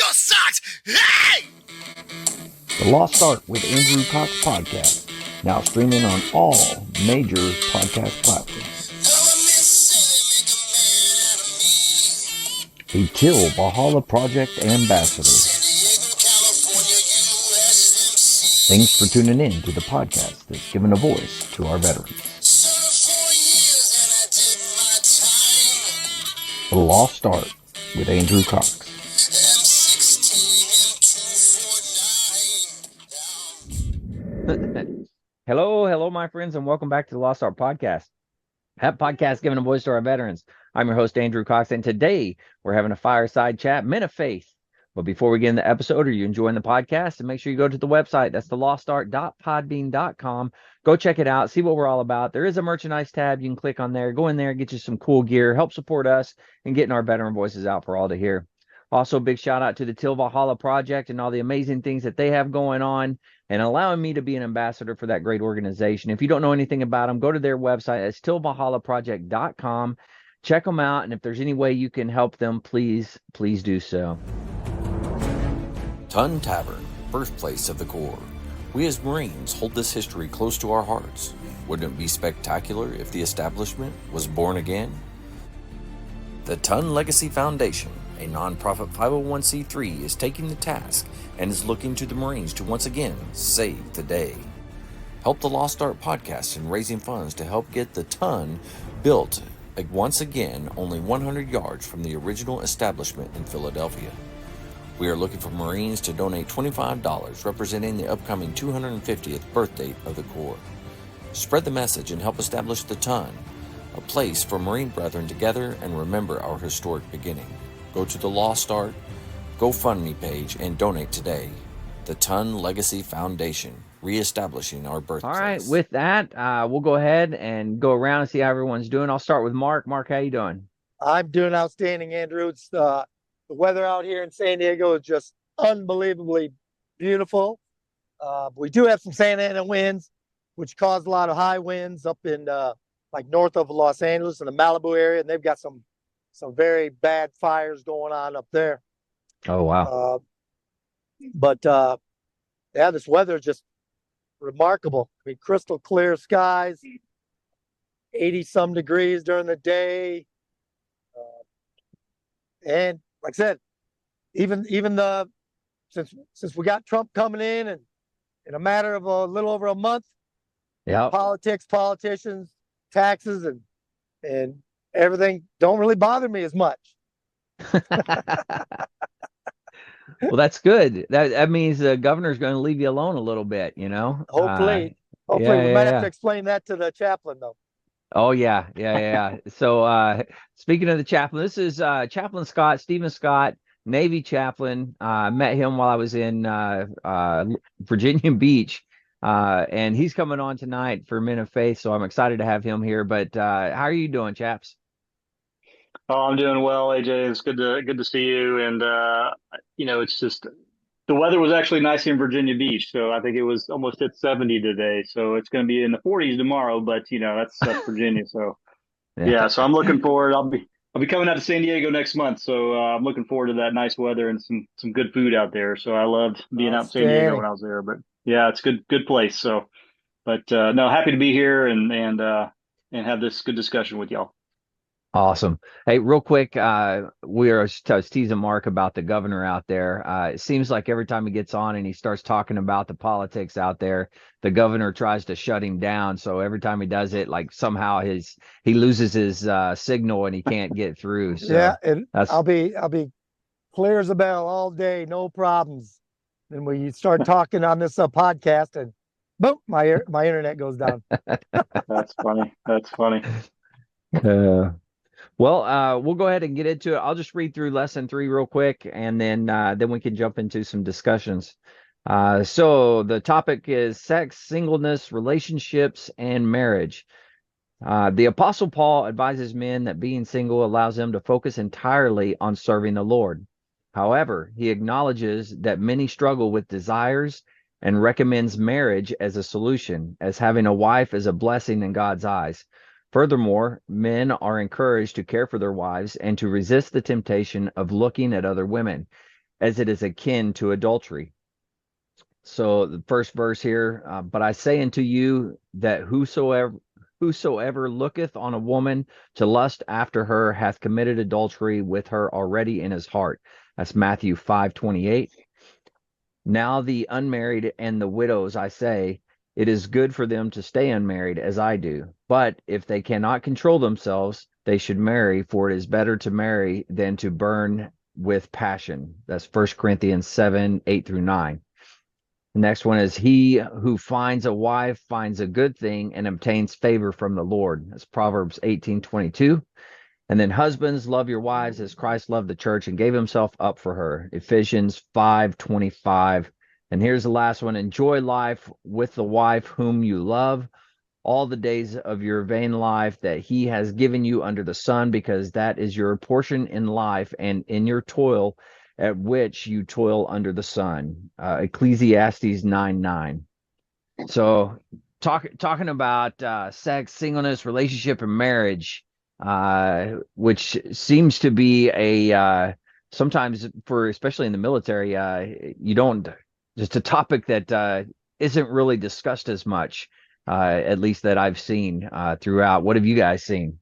your socks! Hey! The Lost Art with Andrew Cox podcast, now streaming on all major podcast platforms. A Till Valhalla Project ambassador. Thanks for tuning in to the podcast that's given a voice to our veterans. The Lost Art with Andrew Cox. Hello, my friends, and welcome back to the Lost Art podcast. That podcast giving a voice to our veterans. I'm your host, Andrew Cox, and today we're having a fireside chat, Men of Faith. But before we get in the episode, are you enjoying the podcast? And make sure you go to the website. That's thelostart.podbean.com. Go check it out. See what we're all about. There is a merchandise tab. You can click on there. Go in there, get you some cool gear. Help support us and getting our veteran voices out for all to hear. Also, big shout out to the Till Valhalla Project and all the amazing things that they have going on and allowing me to be an ambassador for that great organization. If you don't know anything about them, go to their website. It's tillvalhallaproject.com. Check them out. And if there's any way you can help them, please do so. Ton Tavern, birthplace of the Corps. We as Marines hold this history close to our hearts. Wouldn't it be spectacular if the establishment was born again? The Ton Legacy Foundation, a nonprofit 501c3, is taking the task and is looking to the Marines to once again save the day. Help the Lost Art podcast in raising funds to help get the Ton built once again only 100 yards from the original establishment in Philadelphia. We are looking for Marines to donate $25 representing the upcoming 250th birthday of the Corps. Spread the message and help establish the Ton, a place for Marine brethren to gather and remember our historic beginning. Go to the Lost Art GoFundMe page and donate today. The Ton Legacy Foundation, reestablishing our birthplace. All right, with that, we'll go ahead and go around and see how everyone's doing. I'll start with Mark. Mark, how you doing? I'm doing outstanding, Andrew. It's the weather out here in San Diego is just unbelievably beautiful. We do have some Santa Ana winds, which cause a lot of high winds up in like north of Los Angeles in the Malibu area, and they've got some very bad fires going on up there. Oh, wow. Yeah, this weather is just remarkable. I mean, crystal clear skies, 80-some degrees during the day. And like I said, even since we got Trump coming in a matter of a little over a month, yeah, politicians, taxes, and everything don't really bother me as much. Well, that's good. That means the governor's going to leave you alone a little bit, you know. Hopefully, we might have to explain that to the chaplain, though. Oh yeah. So speaking of the chaplain, this is Chaplain Scott, Stephen Scott, Navy chaplain. I met him while I was in Virginia Beach, and he's coming on tonight for Men of Faith. So I'm excited to have him here. But how are you doing, chaps? Oh, I'm doing well, AJ. It's good to see you. And it's just the weather was actually nice in Virginia Beach, so I think it was almost hit 70 today. So it's going to be in the 40s tomorrow, but that's Virginia. So yeah, so I'm looking forward. I'll be coming out to San Diego next month, so I'm looking forward to that nice weather and some good food out there. So I loved being out in San Diego when I was there. But yeah, it's good place. So, but no, happy to be here and have this good discussion with y'all. Awesome. Hey, real quick, we are teasing Mark about the governor out there. It seems like every time he gets on and he starts talking about the politics out there, the governor tries to shut him down. So every time he does it, like somehow he loses his signal and he can't get through. So yeah, and I'll be clear as a bell all day, no problems. Then when you start talking on this podcast, and boom, my internet goes down. That's funny. Well, we'll go ahead and get into it. I'll just read through lesson 3 real quick, and then we can jump into some discussions. So the topic is sex, singleness, relationships, and marriage. The Apostle Paul advises men that being single allows them to focus entirely on serving the Lord. However, he acknowledges that many struggle with desires and recommends marriage as a solution, as having a wife is a blessing in God's eyes. Furthermore, men are encouraged to care for their wives and to resist the temptation of looking at other women. as it is akin to adultery. So the first verse here, but I say unto you that whosoever looketh on a woman to lust after her hath committed adultery with her already in his heart. That's Matthew 5:28. Now the unmarried and the widows, I say, it is good for them to stay unmarried as I do. But if they cannot control themselves, they should marry, for it is better to marry than to burn with passion. That's 1 Corinthians 7:8-9. The next one is, he who finds a wife finds a good thing and obtains favor from the Lord. That's Proverbs 18:22. And then, husbands, love your wives as Christ loved the church and gave himself up for her. Ephesians 5:25. And here's the last one. Enjoy life with the wife whom you love all the days of your vain life that he has given you under the sun, because that is your portion in life and in your toil at which you toil under the sun. Ecclesiastes 9:9. So talking about sex, singleness, relationship, and marriage, which seems to be a sometimes, for especially in the military, you don't, just a topic that isn't really discussed as much, at least that I've seen throughout. What have you guys seen?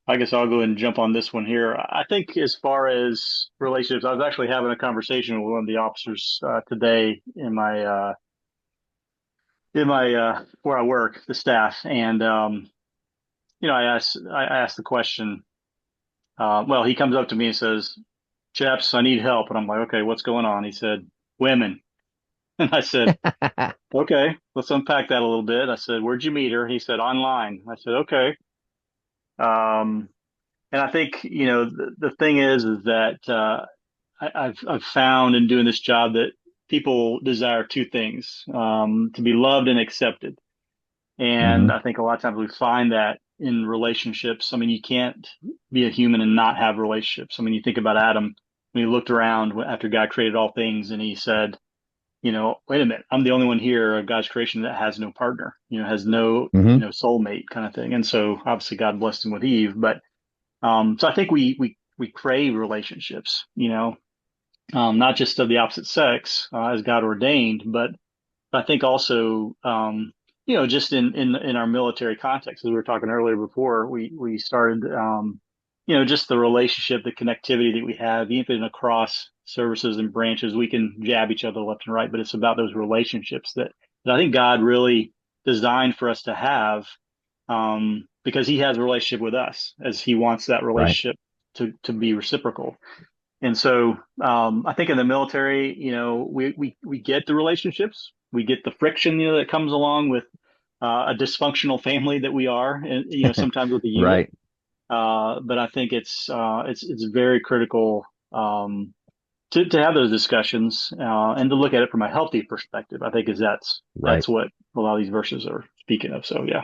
I guess I'll go ahead and jump on this one here. I think as far as relationships, I was actually having a conversation with one of the officers today in my where I work, the staff, and I asked the question. Well, he comes up to me and says, "Chaps, I need help," and I'm like, "Okay, what's going on?" He said, "Women," and I said, "Okay, let's unpack that a little bit." I said, "Where'd you meet her?" He said, "Online." I said, "Okay." And I think, the thing is that I've found in doing this job that people desire two things, to be loved and accepted. And I think a lot of times we find that in relationships. I mean, you can't be a human and not have relationships. I mean, you think about Adam when he looked around after God created all things and he said, wait a minute, I'm the only one here of God's creation that has no partner, has no, soulmate kind of thing. And so obviously God blessed him with Eve, but so I think we crave relationships, not just of the opposite sex, as God ordained, but I think also, just in our military context, as we were talking earlier before we started, just the relationship, the connectivity that we have, even across services and branches, we can jab each other left and right, but it's about those relationships that I think God really designed for us to have, because he has a relationship with us, as he wants that relationship to be reciprocal. And so I think in the military, we get the relationships, we get the friction, that comes along with a dysfunctional family that we are, and sometimes with the unit. Right. But I think it's very critical to have those discussions and to look at it from a healthy perspective. I think that's what a lot of these verses are speaking of. So yeah.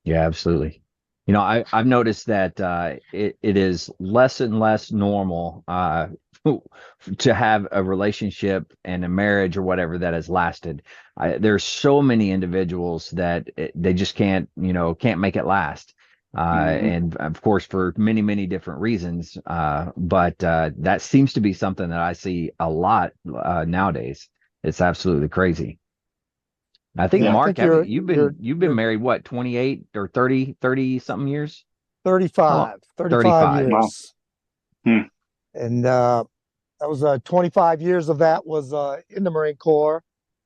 Yeah, absolutely. I've noticed that it is less and less normal to have a relationship and a marriage or whatever that has lasted. There's so many individuals that they just can't make it last. And of course, for many, many different reasons. But that seems to be something that I see a lot nowadays. It's absolutely crazy. I think, Mark, you've been married, what, 28 or 30 something years? 35 years. Wow. And that was 25 years of that was in the Marine Corps,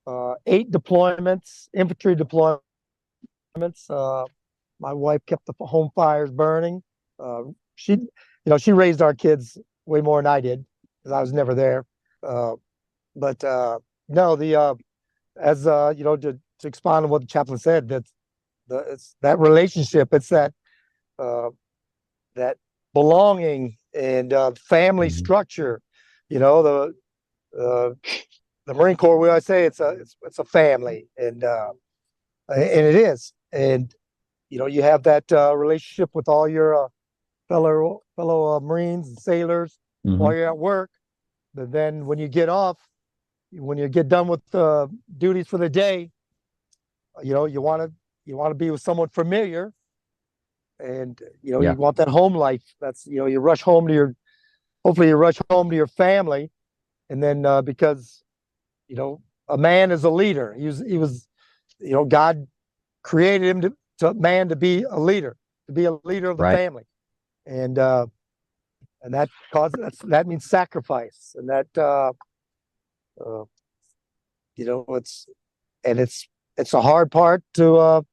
8 deployments, infantry deployments. My wife kept the home fires burning. She raised our kids way more than I did because I was never there. But no, as to expound on what the chaplain said, it's that relationship, it's that belonging and family structure. The Marine Corps, we always say it's a family, and it is. And you have that relationship with all your fellow Marines and sailors while you're at work. But then when you get off, when you get done with the duties for the day, you want to be with someone familiar, and Yeah. you want that home life. That's you rush home to hopefully you rush home to your family, and then because a man is a leader. He was God created him man to be a leader, of the Right. family, and that means sacrifice, and that uh, it's a hard part to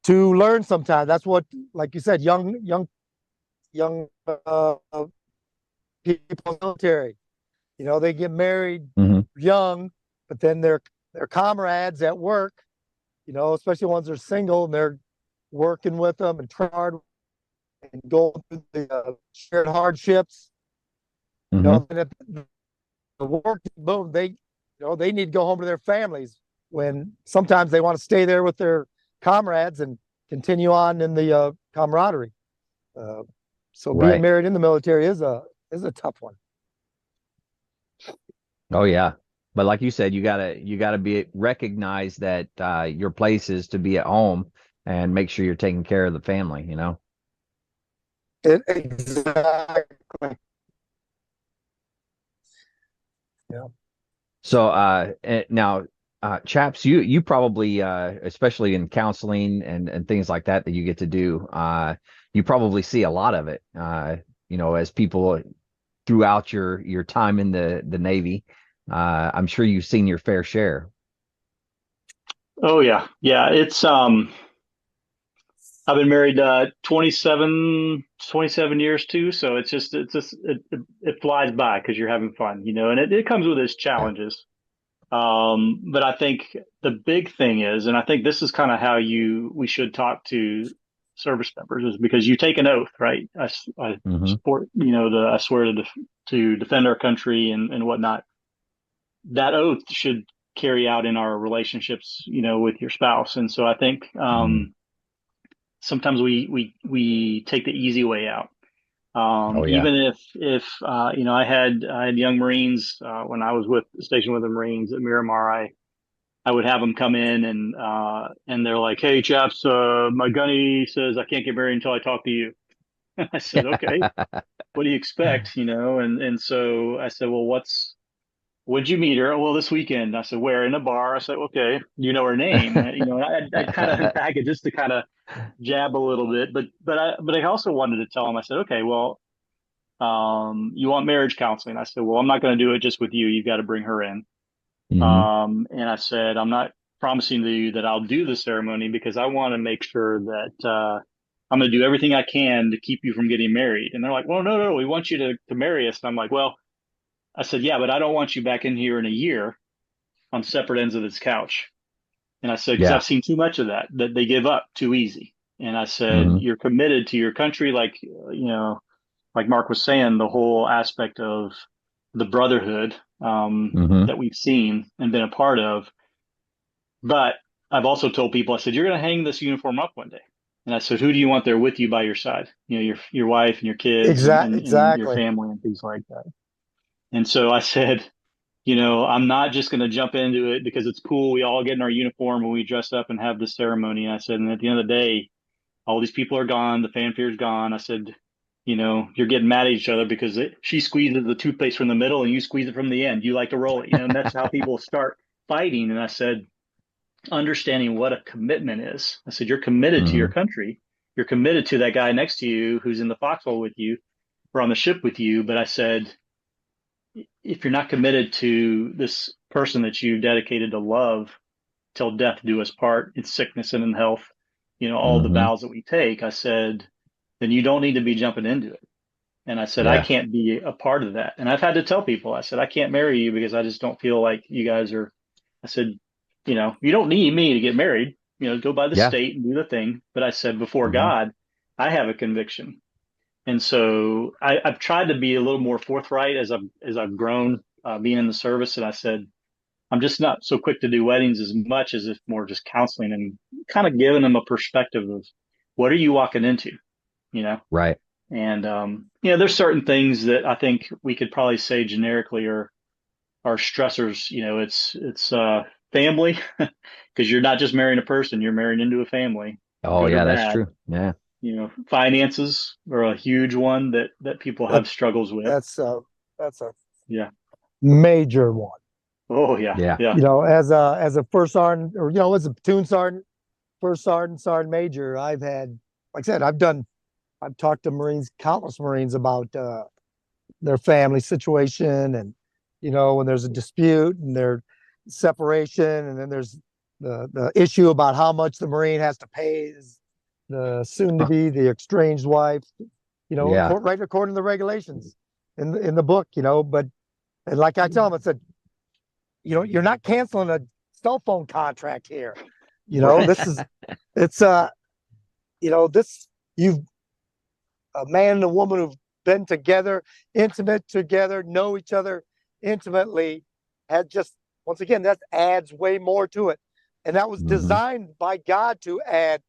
learn sometimes. That's what, like you said, young people in the military, they get married Hmm. young, but then their comrades at work, especially ones that are single and they're working with them and trying hard and going through the shared hardships. Hmm. Then at the work, boom, they need to go home to their families, when sometimes they want to stay there with their comrades and continue on in the camaraderie. Uh, so being Right. married in the military is a tough one. Oh yeah. But like you said, you gotta be recognize that your place is to be at home and make sure you're taking care of the family, Exactly. Yeah. So now chaps, you probably especially in counseling and things like that you get to do, you probably see a lot of it, as people throughout your time in the Navy. I'm sure you've seen your fair share. Oh yeah, yeah. It's I've been married 27 years too, so it flies by because you're having fun, and it comes with its Yeah. challenges. But I think the big thing is, and I think this is kind of how we should talk to service members, is because you take an oath, right? I Hmm. support, I swear to defend our country and whatnot. That oath should carry out in our relationships, with your spouse. And so I think Hmm. sometimes we take the easy way out. Oh yeah. Even if I had young Marines when I was stationed with the Marines at Miramar. I would have them come in and they're like, "Hey, chaps, my gunny says I can't get married until I talk to you." I said, "Okay, what do you expect?" And so I said, "Well, when'd you meet her?" "Well, this weekend." I said, "Where?" "In a bar." I said, "Okay, you know her name?" And I'd kind of unpack it just to kind of jab a little bit, but I also wanted to tell him. I said, "Okay, well, you want marriage counseling?" I said, "Well, I'm not going to do it just with you. You've got to bring her in." Hmm. And I said, "I'm not promising to you that I'll do the ceremony because I want to make sure that I'm going to do everything I can to keep you from getting married." And they're like, "Well, no, no, we want you to marry us." And I'm like, "Well," I said, "yeah, but I don't want you back in here in a year on separate ends of this couch." And I said, "Because Yeah. I've seen too much of that they give up too easy." And I said, Hmm. "You're committed to your country, like Mark was saying, the whole aspect of the brotherhood Hmm. that we've seen and been a part of." But I've also told people, I said, "You're going to hang this uniform up one day." And I said, "Who do you want there with you by your side? Your wife and your kids and your Exactly. family and things like that." And so I said, "I'm not just going to jump into it because it's cool. We all get in our uniform and we dress up and have this ceremony." And I said, "And at the end of the day, all these people are gone. The fanfare's gone." I said, "You're getting mad at each other because she squeezes the toothpaste from the middle and you squeeze it from the end. You like to roll it, and that's how people start fighting." And I said, understanding what a commitment is. I said, "You're committed to your Hmm. country. You're committed to that guy next to you who's in the foxhole with you or on the ship with you." But I said, if you're not committed to this person that you dedicated to love till death do us part, in sickness and in health, all the Hmm. vows that we take, I said, then you don't need to be jumping into it. And I said, I Yeah. can't be a part of that. And I've had to tell people, I said, I can't marry you because I just don't feel like you guys are. I said, you don't need me to get married. Go by the Yeah. state and do the thing. But I said, before Hmm. God, I have a conviction. And so I've tried to be a little more forthright as I've grown, being in the service. And I said, I'm just not so quick to do weddings as much as if more just counseling and kind of giving them a perspective of what are you walking into, you know? Right. And there's certain things that I think we could probably say generically are stressors. It's family because you're not just marrying a person, you're marrying into a family, Oh good or yeah, that's bad. true. Yeah. finances are a huge one that people have struggles with. That's a Yeah. major one. Oh yeah. Yeah. Yeah. As a first sergeant, or as a platoon sergeant, first sergeant, sergeant major, I've had, like I said, I've talked to countless Marines about their family situation, and when there's a dispute and there's separation, and then there's the issue about how much the Marine has to pay the soon to be the estranged wife, Yeah. right according to the regulations in the book, but and like I tell them, I said, you're not canceling a cell phone contract here. Right. This is it's this you've a man and a woman who've been together, intimate together, know each other intimately, had just once again that adds way more to it. And that was Mhm. designed by God to add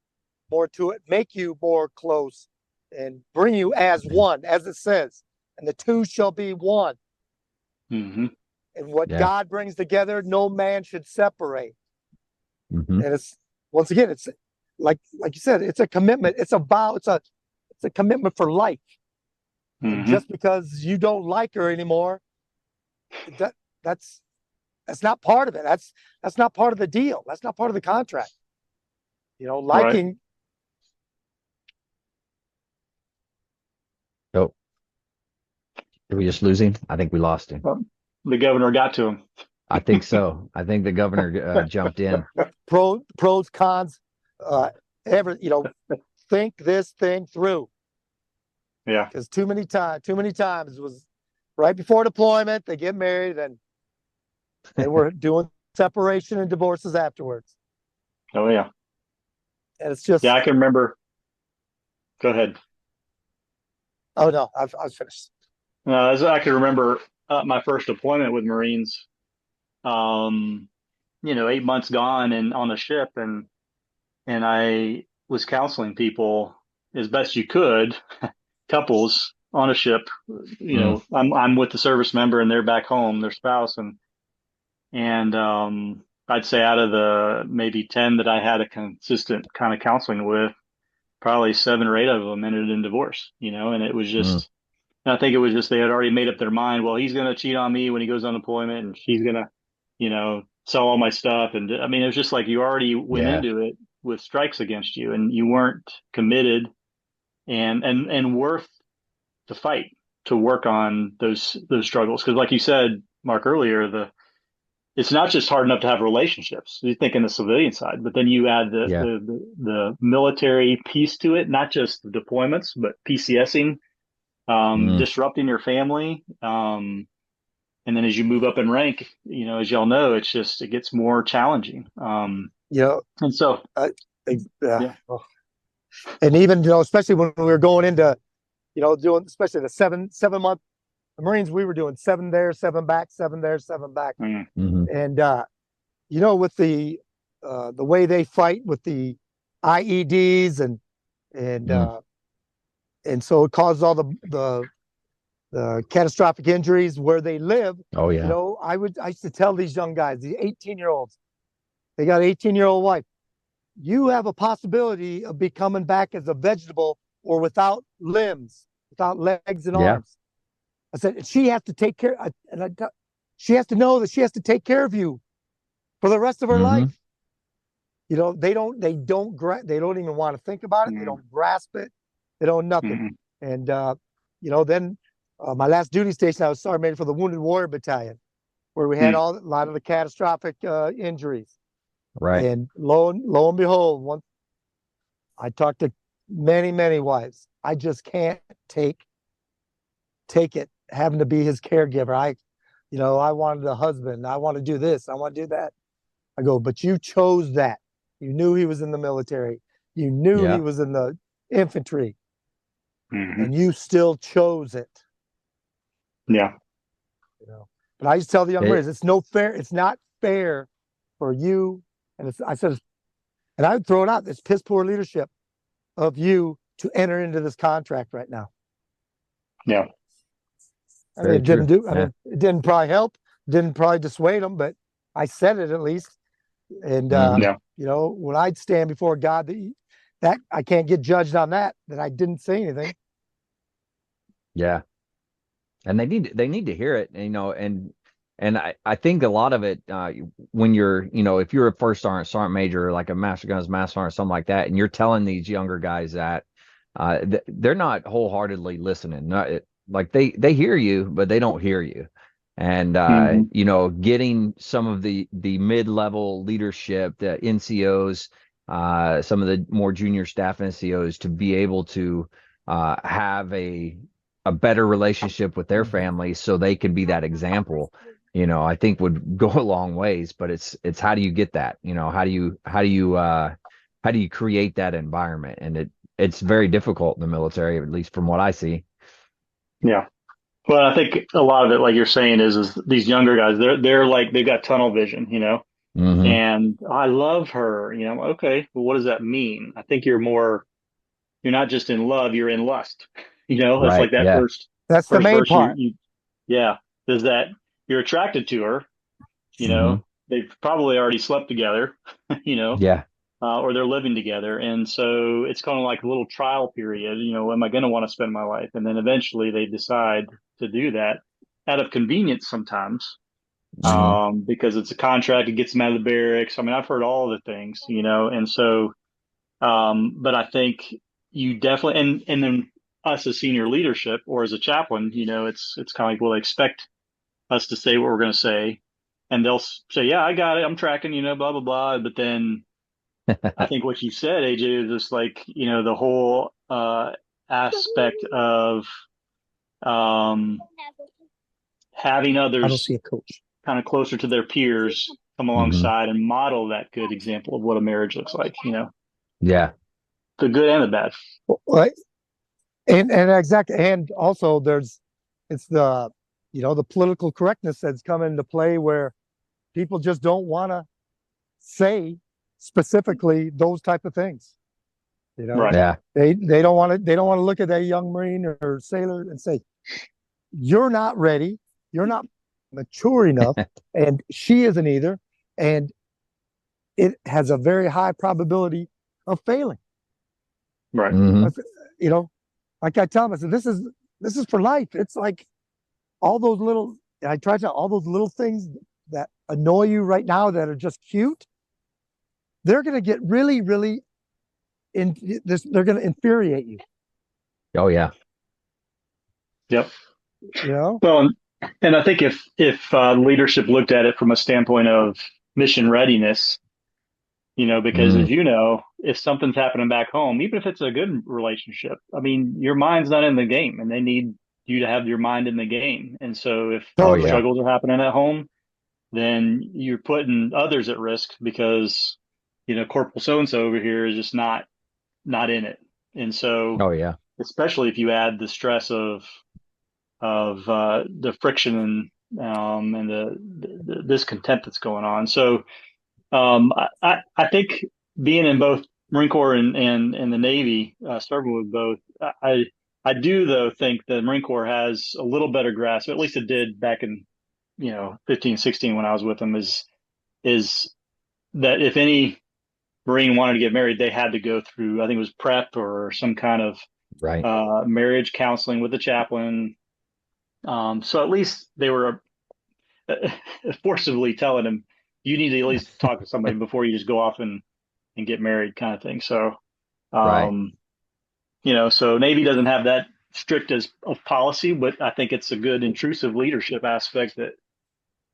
more to it, make you more close, and bring you as one, as it says, and the two shall be one. Mm-hmm. And what Yeah. God brings together, no man should separate. Mhm. And it's once again, it's like you said, it's a commitment, it's a vow, it's a commitment for life. And Mm-hmm. just because you don't like her anymore, that's not part of it. That's not part of the deal. That's not part of the contract. Liking. Oh, did we just lose him? I think we lost him. Well, the governor got to him. I think so. I think the governor jumped in. Pros, cons, think this thing through. Yeah. Because too many times it was right before deployment, they get married, and they were doing separation and divorces afterwards. Oh yeah. And it's just, Yeah, I can remember. Go ahead. oh no, I was finished. I can remember my first deployment with Marines. 8 months gone and on a ship, and I was counseling people as best you could, couples on a ship. I'm with the service member and they're back home, their spouse, and I'd say out of the maybe 10 that I had a consistent kind of counseling with, probably 7 or 8 of them ended in divorce. And it was just. And I think it was just they had already made up their mind. Well, he's going to cheat on me when he goes on deployment, and she's going to, sell all my stuff. And I mean, it was just like you already went Yeah. into it with strikes against you, and you weren't committed and worth the fight to work on those struggles. Because, like you said, Mark, earlier, it's not just hard enough to have relationships. You think in the civilian side, but then you add the military piece to it, not just the deployments, but PCSing. Disrupting your family. And then as you move up in rank, as y'all know, it gets more challenging. And so, yeah. And even, especially when we were going into, doing, especially the 7-month, the Marines, we were doing 7 there, 7 back, 7 there, 7 back. Mm-hmm. And, with the way they fight with the IEDs and so it caused all the catastrophic injuries where they live. Oh yeah. I used to tell these young guys, the 18-year-olds, they got an 18-year-old wife. You have a possibility of becoming back as a vegetable or without limbs, without legs and arms. I said, she has to take care, she has to know that she has to take care of you for the rest of her life. They don't even want to think about it. They don't grasp it. They don't nothing. And, then my last duty station, I was sergeant major for the Wounded Warrior Battalion, where we had a lot of the catastrophic injuries. Right. And lo and behold, I talked to many wives. I just can't take it having to be his caregiver. I wanted a husband. I want to do this. I want to do that. I go, but you chose that. You knew he was in the military. You knew he was in the infantry. And you still chose it. Yeah. But I just tell the young Marines, it's not fair for you. And and I would throw it out. It's piss poor leadership of you to enter into this contract right now. Yeah. I mean, it didn't probably help, didn't probably dissuade them, but I said it at least. And, when I'd stand before God, that I can't get judged on that I didn't say anything. Yeah. And they need to hear it, and I think a lot of it, when you're, if you're a first sergeant major, or like a master guns master sergeant or something like that, and you're telling these younger guys that, they're not wholeheartedly listening. Like they hear you, but they don't hear you. And Mhm. getting some of the mid-level leadership, the NCOs, some of the more junior staff NCOs, to be able to have a better relationship with their families, so they can be that example, I think would go a long ways. But it's how do you get that? How do you create that environment? And it's very difficult in the military, at least from what I see. Yeah. Well, I think a lot of it, like you're saying, is these younger guys, they're like they've got tunnel vision, Hmm. and I love her, okay, well, what does that mean? I think you're not just in love, you're in lust. It's Right. like that Yeah. first That's the main verse part. yeah, is that you're attracted to her, you Hmm. know, they've probably already slept together, you know, Yeah. or they're living together. And so it's kind of like a little trial period, am I going to want to spend my life? And then eventually they decide to do that out of convenience sometimes, Hmm. because it's a contract, it gets them out of the barracks. I mean, I've heard all the things, and so, but I think you definitely, and then us as senior leadership or as a chaplain, it's kind of like, well, they expect us to say what we're going to say, and they'll say, yeah, I got it, I'm tracking, blah blah blah. But then I think what you said, AJ, is just like, the whole aspect of um, having I don't others see a coach. kind of closer to their peers come Hmm. alongside and model that good example of what a marriage looks like, Yeah. the good and the bad. Well, and exactly, and also it's the political correctness that's come into play, where people just don't want to say specifically those type of things. Right. Yeah. They don't want to look at that young Marine or sailor and say, you're not ready, you're not mature enough, and she isn't either, and it has a very high probability of failing. Right. Hmm. You know, like I tell them, I said, this is for life. It's like all those little, I try to all those little things that annoy you right now that are just cute. They're going to get really, really in this. They're going to infuriate you. Oh yeah. Yep. You know. Well, and I think if leadership looked at it from a standpoint of mission readiness, because Mm. as if something's happening back home, even if it's a good relationship, I mean, your mind's not in the game, and they need you to have your mind in the game. And so if Oh Totally. yeah. struggles are happening at home, then you're putting others at risk because Corporal so and so over here is just not in it. And so, Oh yeah. especially if you add the stress of the friction and the discontent that's going on. So I think being in both Marine Corps and the Navy, serving with both, I do though think the Marine Corps has a little better grasp, at least it did back in 15, 16 when I was with them, is that if any Marine wanted to get married, they had to go through, I think it was prep or some kind of Right. marriage counseling with the chaplain. So at least they were forcibly telling him, you need to at least talk to somebody before you just go off and get married, kind of thing. So, Right. um, so Navy doesn't have that strict as of policy, but I think it's a good intrusive leadership aspect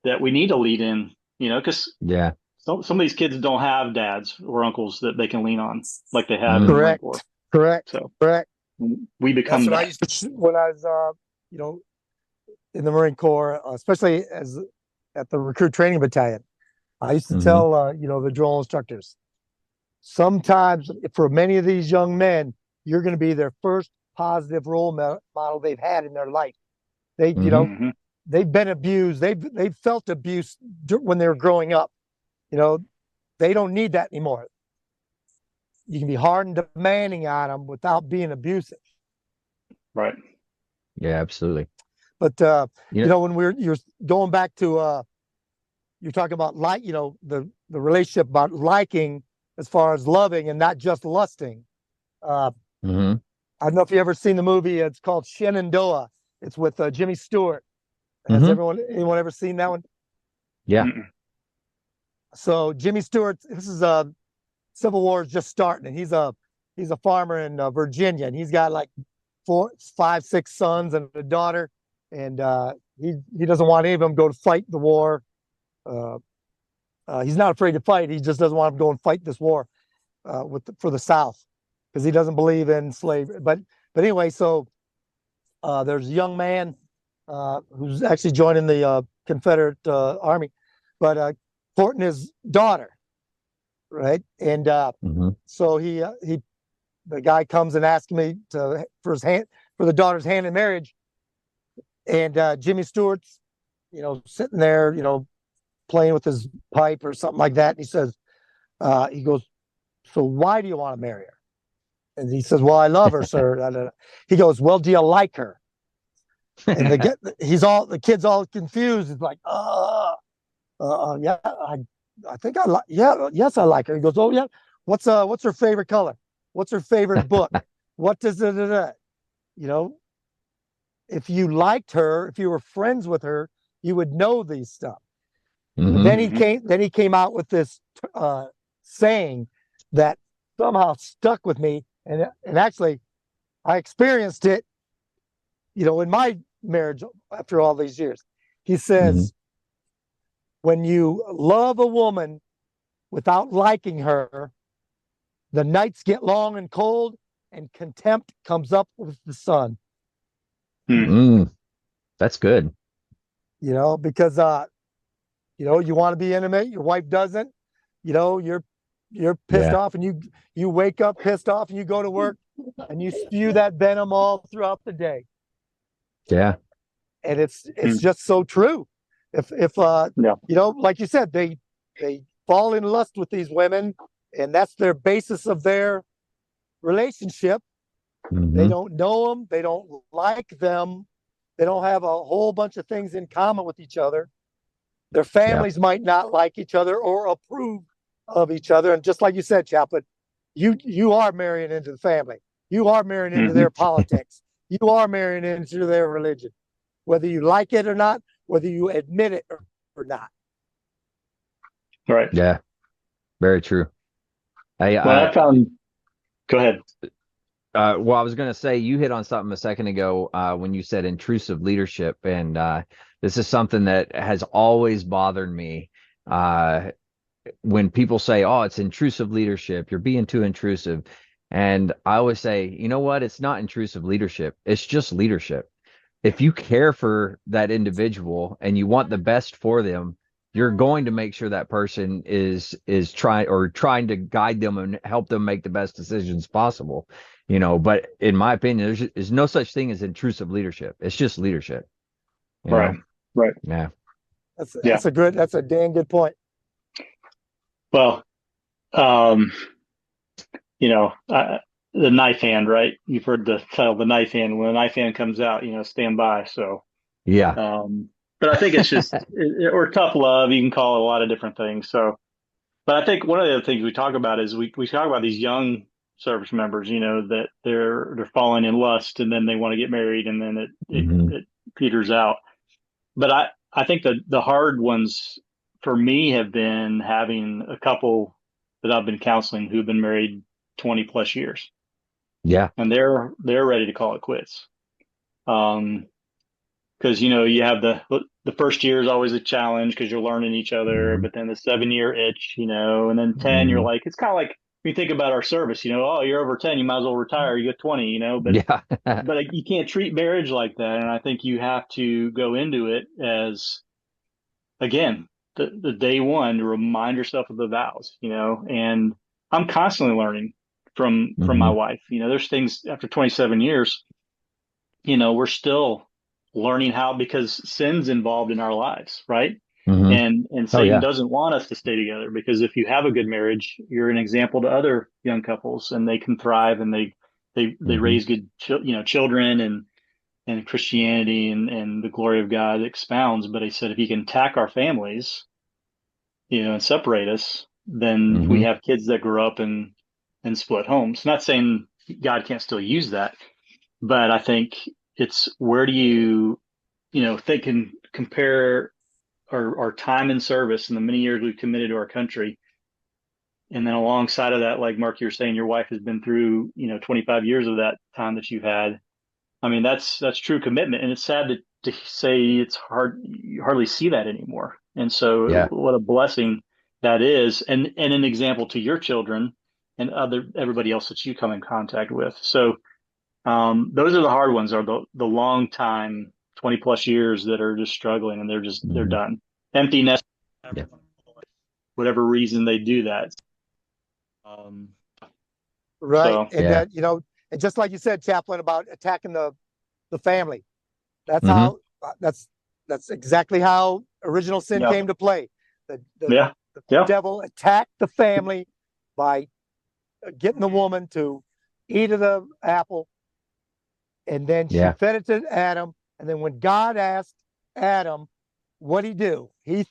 that we need to lead in, because Yeah. some of these kids don't have dads or uncles that they can lean on like they have in the Mm. Marine Corps. Correct. So Correct. we That's become what I that. used to. When I was, in the Marine Corps, especially as at the recruit training battalion, I used to Hmm. tell, the drill instructors, sometimes for many of these young men, you're going to be their first positive role model they've had in their life. They, Hmm. Mm-hmm. they've been abused. They've felt abuse when they were growing up. You know, they don't need that anymore. You can be hard and demanding on them without being abusive. Right. Yeah. Absolutely. But You know. when you're going back to you're talking about the relationship about liking as far as loving and not just lusting. Uh, Hmm. I don't know if you ever seen the movie. It's called Shenandoah. It's with Jimmy Stewart. Has Hmm. anyone ever seen that one? Yeah. Mm-mm. So Jimmy Stewart, this is Civil War is just starting, and he's a farmer in Virginia, and he's got like 5, 6 sons and a daughter, and he doesn't want any of them to go to fight the war. Uh, he's not afraid to fight. He just doesn't want them to go and fight this war for the South because he doesn't believe in slavery. But anyway, so there's a young man who's actually joining the Confederate Army, but courting his daughter, right? And Hmm. so the guy comes and asks me for the daughter's hand in marriage, and Jimmy Stewart's, sitting there, playing with his pipe or something like that. And he says, he goes, "So why do you want to marry her?" And he says, "Well, I love her, sir." He goes, "Well, do you like her?" And the kid's all confused. He's like, yeah, I think I like, yeah, yes, I like her." He goes, "Oh yeah, what's her favorite color? What's her favorite book? What does it, you know, if you liked her, if you were friends with her, you would know these stuff." And Hmm. then he came out with this saying that somehow stuck with me, and actually I experienced it, in my marriage after all these years. He Hmm. says, "When you love a woman without liking her, the nights get long and cold, and contempt comes up with the sun." Mm. Mm. That's good. Because you want to be intimate, your wife doesn't, you're pissed Yeah. off, and you wake up pissed off, and you go to work, and you spew that venom all throughout the day. Yeah. And it's Mm. just so true. If Yeah. like you said, they fall in lust with these women, and that's their basis of their relationship. They Hmm. don't know them, they don't like them, they don't have a whole bunch of things in common with each other. Their Yeah. families might not like each other or approve of each other. And just like you said, Chaplain, you are marrying into the family. You are marrying into Hmm. their politics. You are marrying into their religion, whether you like it or not, whether you admit it or not. Right. Yeah. Very true. I Well, I found, go ahead. well, I was going to say you hit on something a second ago when you said intrusive leadership, and this is something that has always bothered me. Uh, when people say, "Oh, it's intrusive leadership, you're being too intrusive," and I always say, you know what? It's not intrusive leadership. It's just leadership. If you care for that individual and you want the best for them, you're going to make sure that person is trying to guide them and help them make the best decisions possible. But in my opinion, there's no such thing as intrusive leadership. It's just leadership, you Right. know? Right. Yeah. That's Yeah. that's a damn good point. Well, um, the knife hand, right? You've heard the title, the knife hand. When the knife hand comes out, stand by. So, Yeah. but I think it's just, or tough love. You can call it a lot of different things. So, but I think one of the other things we talk about is we talk about these young service members, that they're falling in lust, and then they want to get married, and then Hmm. it peters out. But I think the hard ones for me have been having a couple that I've been counseling who've been married 20 plus years, Yeah. and they're ready to call it quits. Because you have the first year is always a challenge because you're learning each other, Hmm. but then the 7 year itch, and then 10, you're Hmm. like, it's kind of like when you think about our service, oh, you're over 10, you might as well retire, you get 20, but Yeah. you can't treat marriage like that. And I think you have to go into it as, again, the day one, to remind yourself of the vows, and I'm constantly learning from my Hmm. wife. There's things after 27 years, we're still learning how, because sin's involved in our lives, right? Hmm. And Oh Satan yeah. doesn't want us to stay together, because if you have a good marriage, you're an example to other young couples, and they can thrive, and they Hmm. raise good children, and Christianity and the glory of God expounds. But he said, if he can attack our families, and separate us, then we Hmm. have kids that grow up and split homes. Not saying God can't still use that. But I think it's where do you, think and compare our time in service and the many years we've committed to our country. And then alongside of that, like Mark, you're saying your wife has been through, 25 years of that time that you've had. I mean, that's true commitment. And it's sad to say it's hard, you hardly see that anymore. And so Yeah. what a blessing that is. And an example to your children and everybody else that you come in contact with. So those are the hard ones, are the long time 20 plus years that are just struggling and they're Mhm. done. Empty nest, Yeah. whatever reason they do that. Um, Right. so And Yeah. and just like you said, Chaplain, about attacking the family. That's Mhm. how that's exactly how original sin yeah, came to play. The yeah, yeah, devil attacked the family by getting the woman to eat of the apple, and then she Yeah. fed it to Adam. And then when God asked Adam, what'd he do? He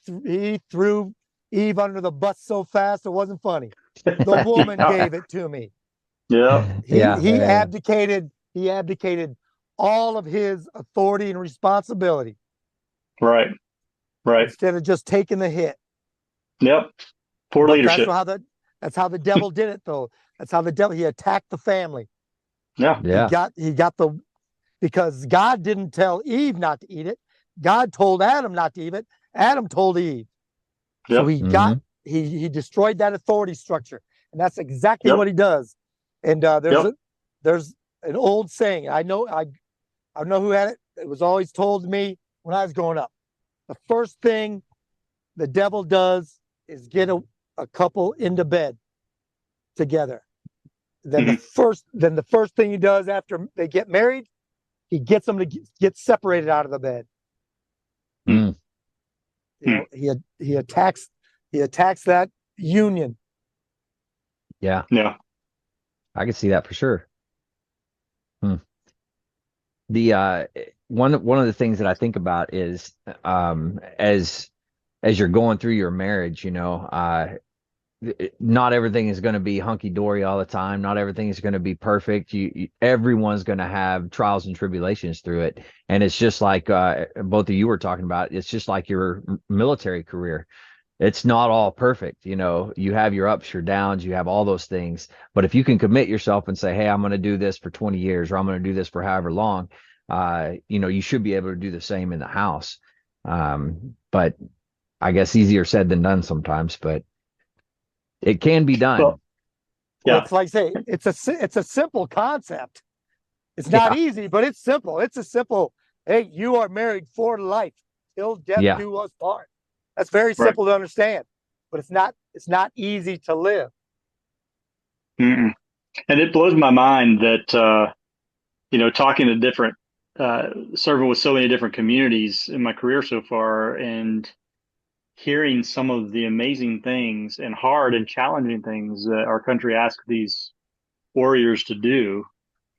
threw Eve under the bus so fast it wasn't funny. The woman yeah, gave it to me. yeah, Yeah. He abdicated. He abdicated all of his authority and responsibility right, right. instead of just taking the hit. Yep. Poor But leadership. that's how the devil did it, though. That's how the devil, he attacked the family. Yeah, Yeah. He got because God didn't tell Eve not to eat it. God told Adam not to eat it. Adam told Eve. So yep, Mhm. he destroyed that authority structure, and that's exactly yep, what he does. And yep. there's an old saying. I know who had it. It was always told to me when I was growing up. The first thing the devil does is get a couple into bed together. Then Mhm. the first thing he does after they get married, he gets them to get separated out of the bed. Mm. He attacks that union. Yeah. Yeah, I can see that for sure. Hmm. The one of the things that I think about is as you're going through your marriage, not everything is going to be hunky dory all the time. Not everything is going to be perfect. Everyone's going to have trials and tribulations through it. And it's just like both of you were talking about. It's just like your military career. It's not all perfect. You have your ups, your downs, you have all those things. But if you can commit yourself and say, hey, I'm going to do this for 20 years, or I'm going to do this for however long, you should be able to do the same in the house. But I guess easier said than done sometimes, but it can be done. well, Well, yeah, it's like I say, it's a simple concept. It's not Yeah. easy, but it's simple. It's a simple. Hey, you are married for life till death Yeah. do us part. That's very right. simple to understand, but it's not easy to live. Mm-mm. And it blows my mind that talking to different, serving with so many different communities in my career so far, and hearing some of the amazing things and hard and challenging things that our country asks these warriors to do,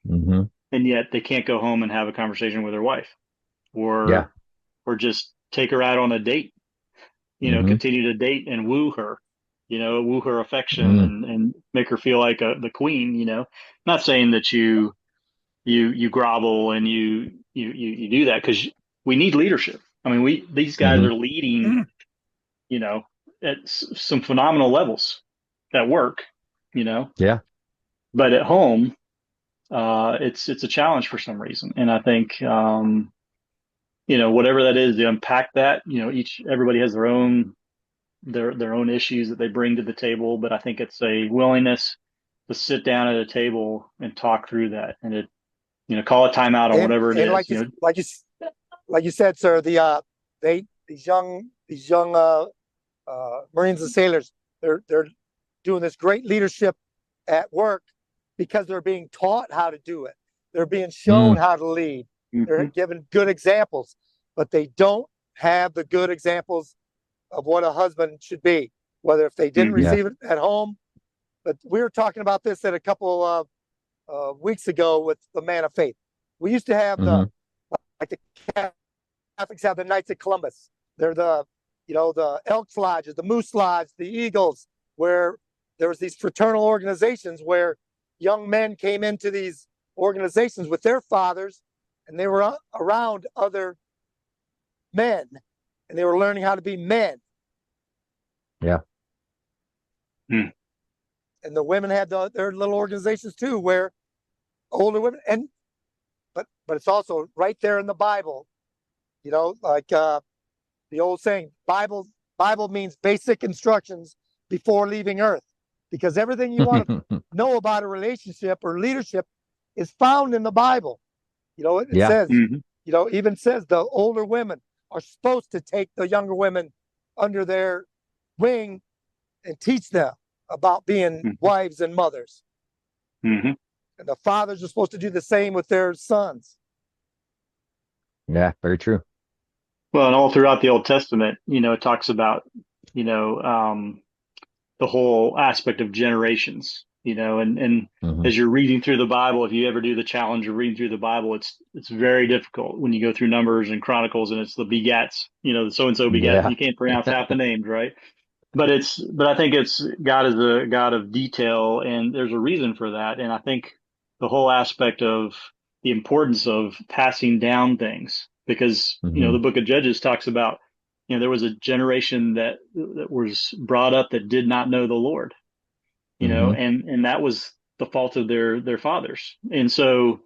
Hmm. and yet they can't go home and have a conversation with their wife, Yeah. or just take her out on a date, Hmm. continue to date and woo her affection Mm. and make her feel like the queen. Not saying that you grovel and you do that, because we need leadership. I mean, these guys Hmm. are leading, at some phenomenal levels at work, you know, Yeah. but at home, it's a challenge for some reason. And I think, whatever that is, to unpack that, everybody has their own issues that they bring to the table, but I think it's a willingness to sit down at a table and talk through that, and call a timeout on whatever it And is. like you said, sir, these young Marines and sailors, they're doing this great leadership at work because they're being taught how to do it. They're being shown Mm. how to lead. They're Mhm. given good examples, but they don't have the good examples of what a husband should be, whether if they didn't Mhm. Yeah. receive it at home. But we were talking about this at a couple of weeks ago with the Man of Faith. We used to have Hmm. the Catholics have the Knights of Columbus. They're the Elks Lodges, the Moose Lodge, the Eagles, where there was these fraternal organizations where young men came into these organizations with their fathers, and they were around other men, and they were learning how to be men. Yeah. Hmm. And the women had their little organizations too, where older women, but it's also right there in the Bible, like the old saying, Bible means basic instructions before leaving Earth, because everything you want to know about a relationship or leadership is found in the Bible. It Yeah. says, Mm-hmm. even says the older women are supposed to take the younger women under their wing and teach them about being Mm-hmm. wives and mothers. Mm-hmm. And the fathers are supposed to do the same with their sons. Yeah, very true. Well, and all throughout the Old Testament, it talks about, the whole aspect of generations, and Mhm. as you're reading through the Bible, if you ever do the challenge of reading through the Bible, it's very difficult when you go through Numbers and Chronicles, and it's the begats, the so and so begat. Yeah. You can't pronounce half the names, right? But I think it's God is a God of detail, and there's a reason for that. And I think the whole aspect of the importance of passing down things, because Mhm. the Book of Judges talks about there was a generation that was brought up that did not know the Lord, Mhm. and that was the fault of their fathers. And so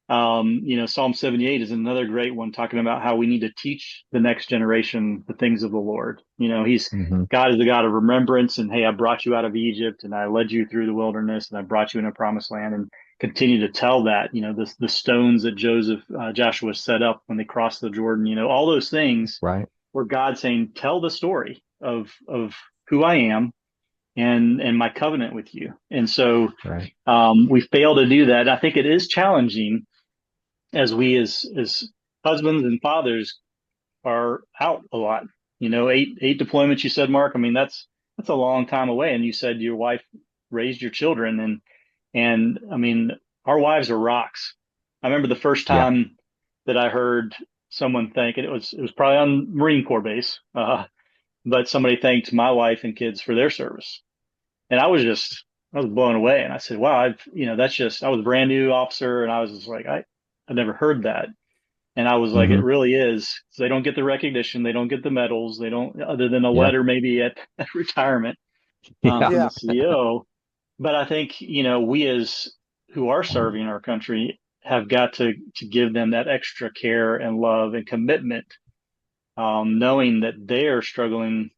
Psalm 78 is another great one, talking about how we need to teach the next generation the things of the Lord. Mhm. God is the God of remembrance, and hey, I brought you out of Egypt, and I led you through the wilderness, and I brought you in a promised land, and continue to tell that. The stones that Joshua set up when they crossed the Jordan, all those things Right. were God saying, tell the story of who I am and my covenant with you. And so Right. we fail to do that. I think it is challenging as we as husbands and fathers are out a lot. Eight deployments, you said, Mark. I mean, that's a long time away. And you said your wife raised your children, and I mean, our wives are rocks. I remember the first Yeah. time that I heard someone thank it. It was probably on Marine Corps base, but somebody thanked my wife and kids for their service, and I was blown away. And I said, wow, that's just, I was a brand new officer, and I was just like, I never heard that. And I was like, it Mhm. really is. They don't get the recognition. They don't get the medals. They don't, other than a Yeah. letter maybe at retirement Yeah. from Yeah. the CEO. But I think, we as who are serving our country have got to give them that extra care and love and commitment, knowing that they are struggling,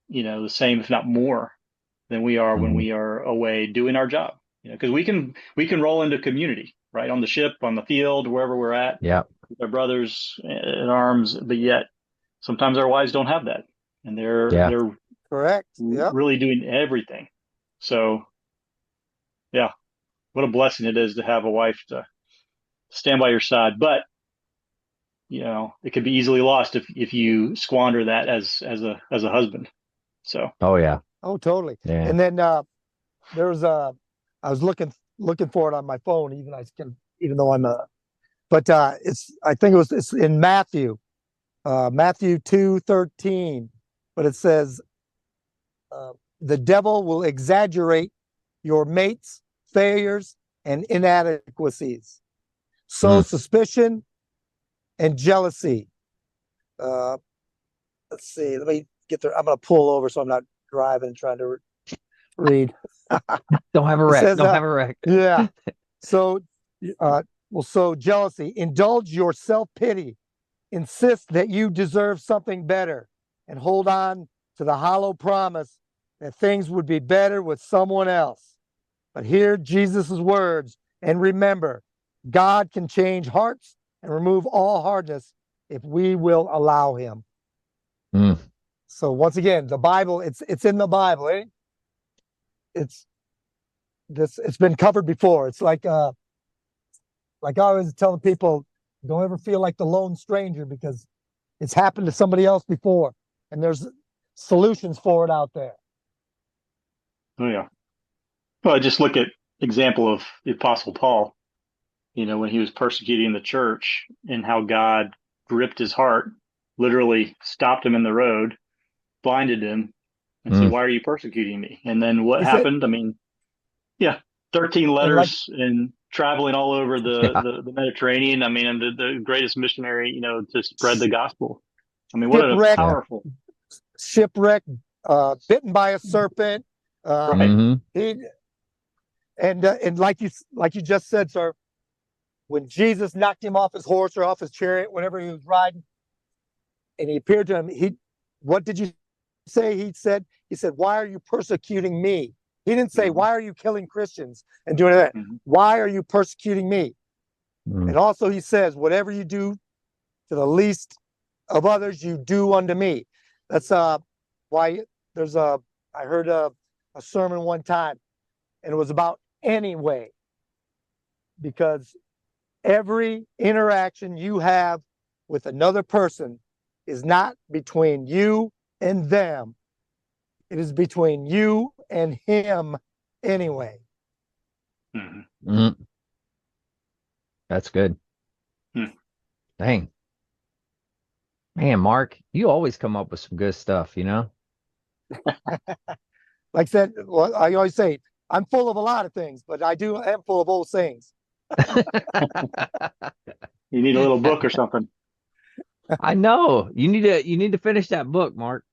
the same, if not more, than we are when Mhm. we are away doing our job. Because we can roll into community, right, on the ship, on the field, wherever we're at, Yeah. with our brothers in arms, but yet sometimes our wives don't have that, and Yeah. they're Correct. Yep. really doing everything. So yeah, what a blessing it is to have a wife to stand by your side. But it could be easily lost if you squander that as a husband. So Oh yeah. Oh, totally. Yeah. And then there was I was looking for it on my phone, even though but I think it's in Matthew 2:13, but it says the devil will exaggerate your mate's failures and inadequacies, sow Mm. suspicion and jealousy. Uh, let's see. Let me get there. I'm going to pull over so I'm not driving and trying to read. Don't have a It wreck. says, Don't have a wreck. yeah. So, so jealousy. Indulge your self pity. Insist that you deserve something better, and hold on to the hollow promise that things would be better with someone else. But hear Jesus' words and remember, God can change hearts and remove all hardness if we will allow Him. Mm. So once again, the Bible, it's in the Bible. It's it's been covered before. It's like I always tell people, don't ever feel like the lone stranger, because it's happened to somebody else before, and there's solutions for it out there. oh yeah. Well, just look at example of the Apostle Paul, when he was persecuting the church, and how God gripped his heart, literally stopped him in the road, blinded him, and said, Mm. why are you persecuting me? And then what He said, happened? I mean, yeah. 13 And like, letters and traveling all over Yeah. the Mediterranean. I mean, and the greatest missionary, to spread the gospel. I mean, what a shipwreck, Yeah. powerful, shipwreck, bitten by a serpent. right? Hmm. He and like you just said, sir, when Jesus knocked him off his horse or off his chariot, whenever he was riding, and he appeared to him, what did you say? He said, "Why are you persecuting me?" He didn't say, Mm-hmm. "Why are you killing Christians and doing that?" Mm-hmm. Why are you persecuting me? Mm. And also he says, "Whatever you do to the least of others, you do unto me." That's why there's I heard a sermon one time, and it was about anyway, because every interaction you have with another person is not between you and them. It is between you and him anyway. Mm-hmm. Mm. That's good. Hmm. Dang. Man, Mark, you always come up with some good stuff, you know? Like I said, well, I always say, I'm full of a lot of things, but am full of old sayings. You need a little book or something. I know. You need to finish that book, Mark.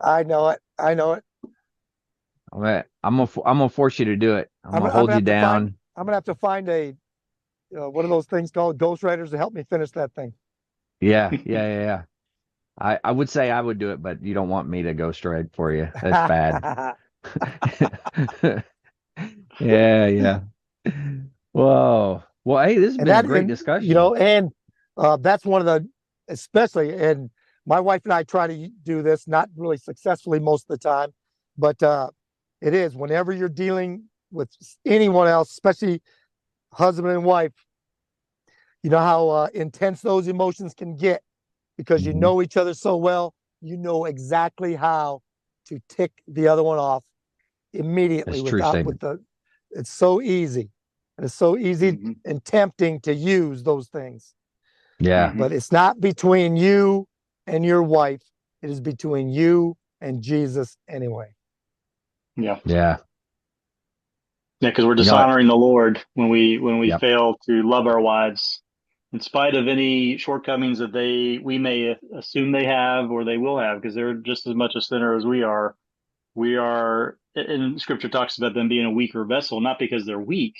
I know it. I know it. I'm gonna force you to do it. I'm gonna I'm hold gonna you have to find. down. I'm gonna have to find a one of those things called ghostwriters to help me finish that thing. Yeah, yeah, yeah, yeah. I would say I would do it, but you don't want me to ghost write for you. That's bad. Yeah, yeah. Whoa. Well, hey, this has and been a that great and discussion. that's one of the, especially, and my wife and I try to do this, not really successfully most of the time, but it is whenever you're dealing with anyone else, especially husband and wife, you know how intense those emotions can get because you Mhm. know each other so well. You know exactly how to tick the other one off immediately That's a true without with statement. the it's so easy, and it's so easy Mm-hmm. and tempting to use those things, Yeah, Mm-hmm. but it's not between you and your wife. It is between you and Jesus anyway. Yeah. yeah. Yeah, because we're You know what? dishonoring the Lord when we Yep. fail to love our wives, in spite of any shortcomings that we may assume they have or they will have, because they're just as much a sinner as we are. We are, and Scripture talks about them being a weaker vessel, not because they're weak,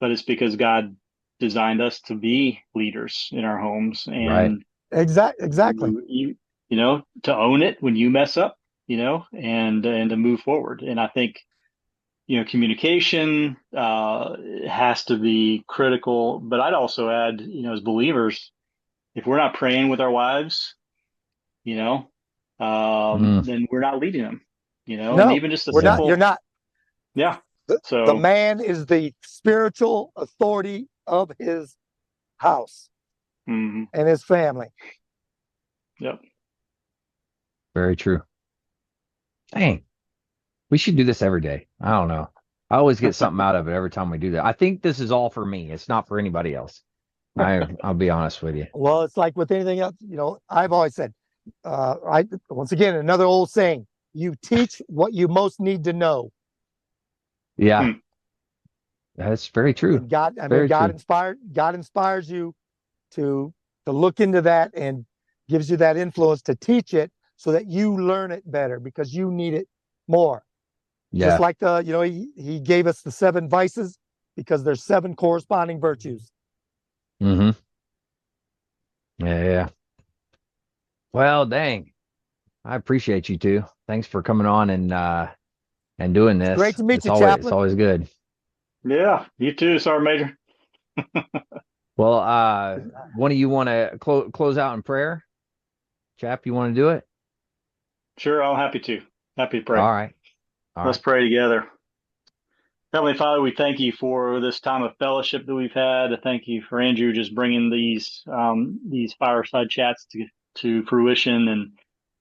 but it's because God designed us to be leaders in our homes Right. and Exactly. to own it when you mess up, and to move forward. And I think communication has to be critical. But I'd also add, as believers, if we're not praying with our wives, you know, Mm. then we're not leading them, and No, even just a we're not. Yeah. You're simple, not. yeah. The So, man is the spiritual authority of his house mhm, and his family. yep. Very true. Dang. We should do this every day. I don't know. I always get something out of it every time we do that. I think this is all for me. It's not for anybody else. I'll be honest with you. Well, it's like with anything else. I've always said, I once again another old saying: you teach what you most need to know. Yeah, Hmm. that's very true. And God, I mean, Very true. God inspires you to look into that and gives you that influence to teach it so that you learn it better because you need it more. Just Yeah. like he gave us the 7 vices because there's 7 corresponding virtues. Hmm. Yeah, yeah. Well, dang. I appreciate you too. Thanks for coming on and doing It's great this. to meet It's you, always it's Chaplain. always good. Yeah, you too, Sergeant Major. Well, one of you want to close out in prayer? Chap, you want to do it? Sure, I'm happy to. Happy to pray. All right. All Let's right. pray together. Heavenly Father, we thank you for this time of fellowship that we've had. I thank you for Andrew just bringing these fireside chats to fruition,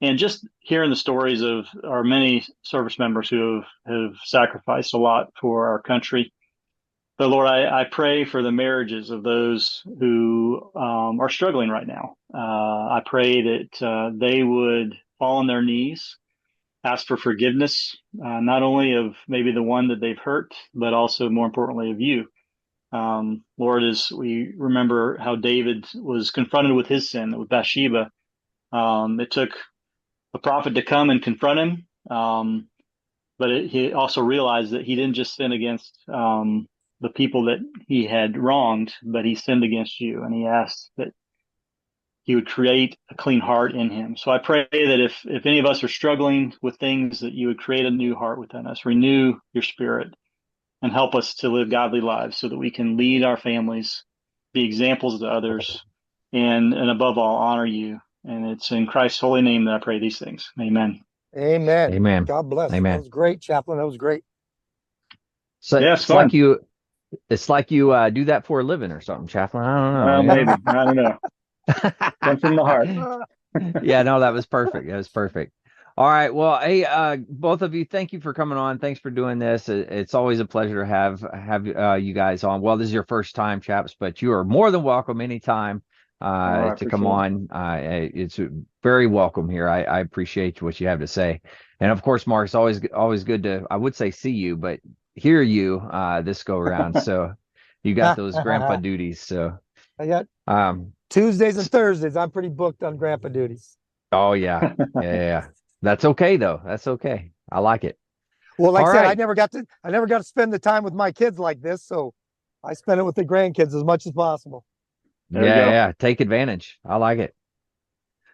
and just hearing the stories of our many service members who have sacrificed a lot for our country. But Lord, I pray for the marriages of those who are struggling right now. I pray that they would fall on their knees ask for forgiveness, not only of maybe the one that they've hurt, but also more importantly of you. Lord, as we remember how David was confronted with his sin with Bathsheba, it took a prophet to come and confront him. But he also realized that he didn't just sin against the people that he had wronged, but he sinned against you. And he asked that he would create a clean heart in him. So I pray that if any of us are struggling with things, that you would create a new heart within us, renew your spirit, and help us to live godly lives so that we can lead our families, be examples to others, and above all, honor you. And it's in Christ's holy name that I pray these things. Amen. Amen. Amen. God bless. That Amen. was great, Chaplain. That was great. So Yeah, it's it's fun. like you do that for a living or something, Chaplain. I don't know. Maybe. I don't know. Comes from the heart. Yeah, no, that was perfect. That was perfect. All right. Well, hey, both of you, thank you for coming on. Thanks for doing this. It's always a pleasure to have you guys on. Well, this is your first time, chaps, but you are more than welcome anytime to come on. It's very welcome here. I appreciate what you have to say. And of course, Mark, it's always good to, I would say see you, but hear you this go around. So you got those grandpa duties. So I got Tuesdays and Thursdays. I'm pretty booked on grandpa duties. Oh yeah. Yeah. That's okay though. That's okay. I like it. Well, like All I said, right. I never got to spend the time with my kids like this, so I spend it with the grandkids as much as possible. There we go. Yeah. Take advantage. I like it.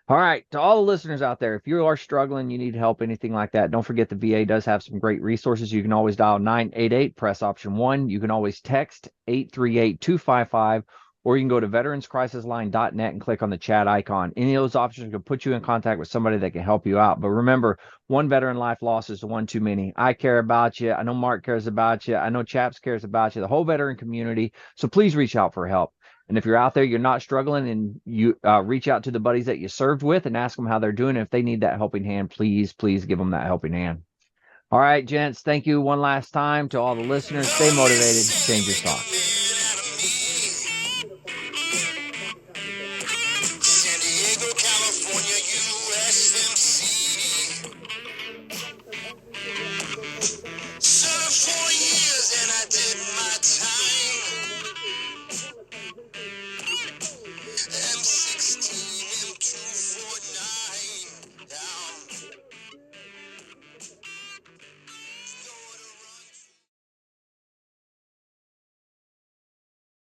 All right. To all the listeners out there, if you are struggling, you need help, anything like that, don't forget the VA does have some great resources. You can always dial 988, press option 1. You can always text 838-255, or you can go to veteranscrisisline.net and click on the chat icon. Any of those options can put you in contact with somebody that can help you out. But remember, one veteran life loss is one too many. I care about you. I know Mark cares about you. I know Chaps cares about you, the whole veteran community. So please reach out for help. And if you're out there, you're not struggling, and you reach out to the buddies that you served with and ask them how they're doing. If they need that helping hand, please give them that helping hand. All right, gents, thank you one last time. To all the listeners, stay motivated, change your thoughts.